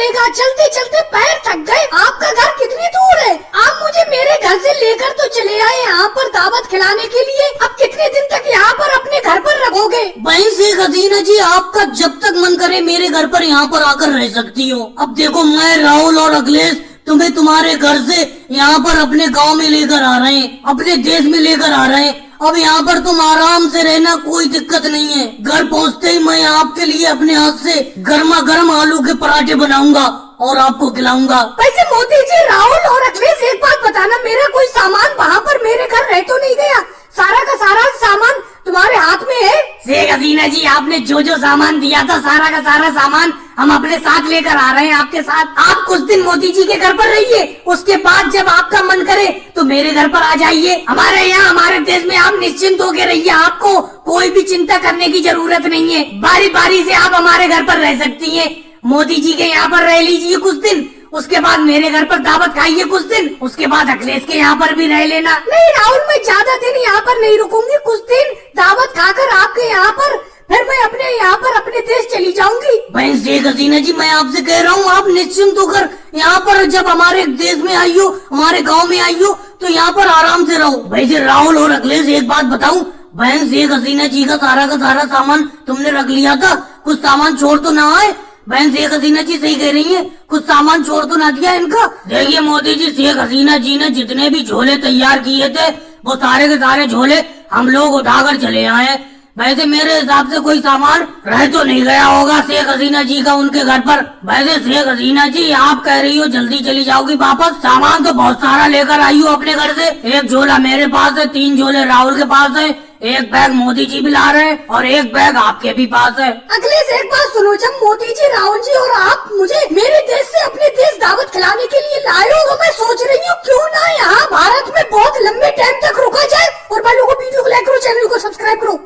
करेगा, चलते चलते पैर थक गए। आपका घर कितनी दूर है? आप मुझे मेरे घर से लेकर तो चले आए यहाँ पर दावत खिलाने के लिए। अब कितने दिन तक यहाँ पर अपने घर पर रखोगे? बहन शेख हसीना जी, आपका जब तक मन करे मेरे घर पर यहाँ पर आकर रह सकती हो। अब देखो, मैं राहुल और अखिलेश तुम्हें तुम्हारे घर से यहाँ पर अपने गांव में लेकर आ रहे हैं, अपने देश में लेकर आ रहे हैं। अब यहाँ पर तुम आराम से रहना, कोई दिक्कत नहीं है। घर पहुँचते ही मैं आपके लिए अपने हाथ से गर्मा गर्म आलू के पराठे बनाऊंगा और आपको खिलाऊंगा। वैसे मोदी जी, राहुल और अखिलेश, एक बात बताना, मेरा कोई सामान वहाँ पर मेरे घर रह तो नहीं गया? सारा का सारा सामान तुम्हारे हाथ में है? शेख हसीना जी, आपने जो जो सामान दिया था, सारा का सारा सामान हम अपने साथ लेकर आ रहे हैं आपके साथ। आप कुछ दिन मोदी जी के घर पर रहिए, उसके बाद जब आपका मन करे तो मेरे घर पर आ जाइए। हमारे यहाँ, हमारे देश में आप निश्चिंत होकर रहिए, आपको कोई भी चिंता करने की जरूरत नहीं है। बारी बारी से आप हमारे घर पर रह सकती हैं। मोदी जी के यहाँ पर रह लीजिए कुछ दिन, उसके बाद मेरे घर पर दावत खाइए कुछ दिन, उसके बाद अखिलेश के यहाँ पर भी रह लेना। नहीं राहुल, मैं ज्यादा दिन यहाँ पर नहीं रुकूंगी। कुछ दिन दावत खाकर आपके यहाँ पर, फिर मैं अपने यहाँ पर अपने देश चली जाऊंगी। बहन शेख हसीना जी, मैं आपसे कह रहा हूँ, आप निश्चिंत होकर यहाँ पर जब हमारे देश में आई हो, हमारे गाँव में आई हो, तो यहाँ पर आराम से रहो। वैसे राहुल और अखिलेश, एक बात बताऊँ, बहन शेख हसीना जी का सारा सामान तुमने रख लिया था, कुछ सामान छोड़ तो ना आए? बहन शेख हसीना जी सही कह रही हैं, कुछ सामान छोड़ तो ना दिया इनका? देखिए मोदी जी, शेख हसीना जी ने जितने भी झोले तैयार किए थे, वो सारे के सारे झोले हम लोग उठाकर चले आए। वैसे मेरे हिसाब से कोई सामान रह तो नहीं गया होगा शेख हसीना जी का उनके घर पर। वैसे शेख हसीना जी, आप कह रही हो जल्दी चली जाओगी वापस, सामान तो बहुत सारा लेकर आई हो अपने घर से। एक झोला मेरे पास है, 3 झोले राहुल के पास है, एक बैग मोदी जी भी ला रहे हैं और एक बैग आपके भी पास है। अखिलेश, एक बात सुनो, जब मोदी जी, राहुल जी और आप मुझे मेरे देश से अपने देश दावत खिलाने के लिए लाए हो, तो मैं सोच रही हूँ क्यों ना यहाँ भारत में बहुत लंबे टाइम तक रुका जाए। और भाई लोगों को वीडियो को लाइक करो, चैनल को सब्सक्राइब करो।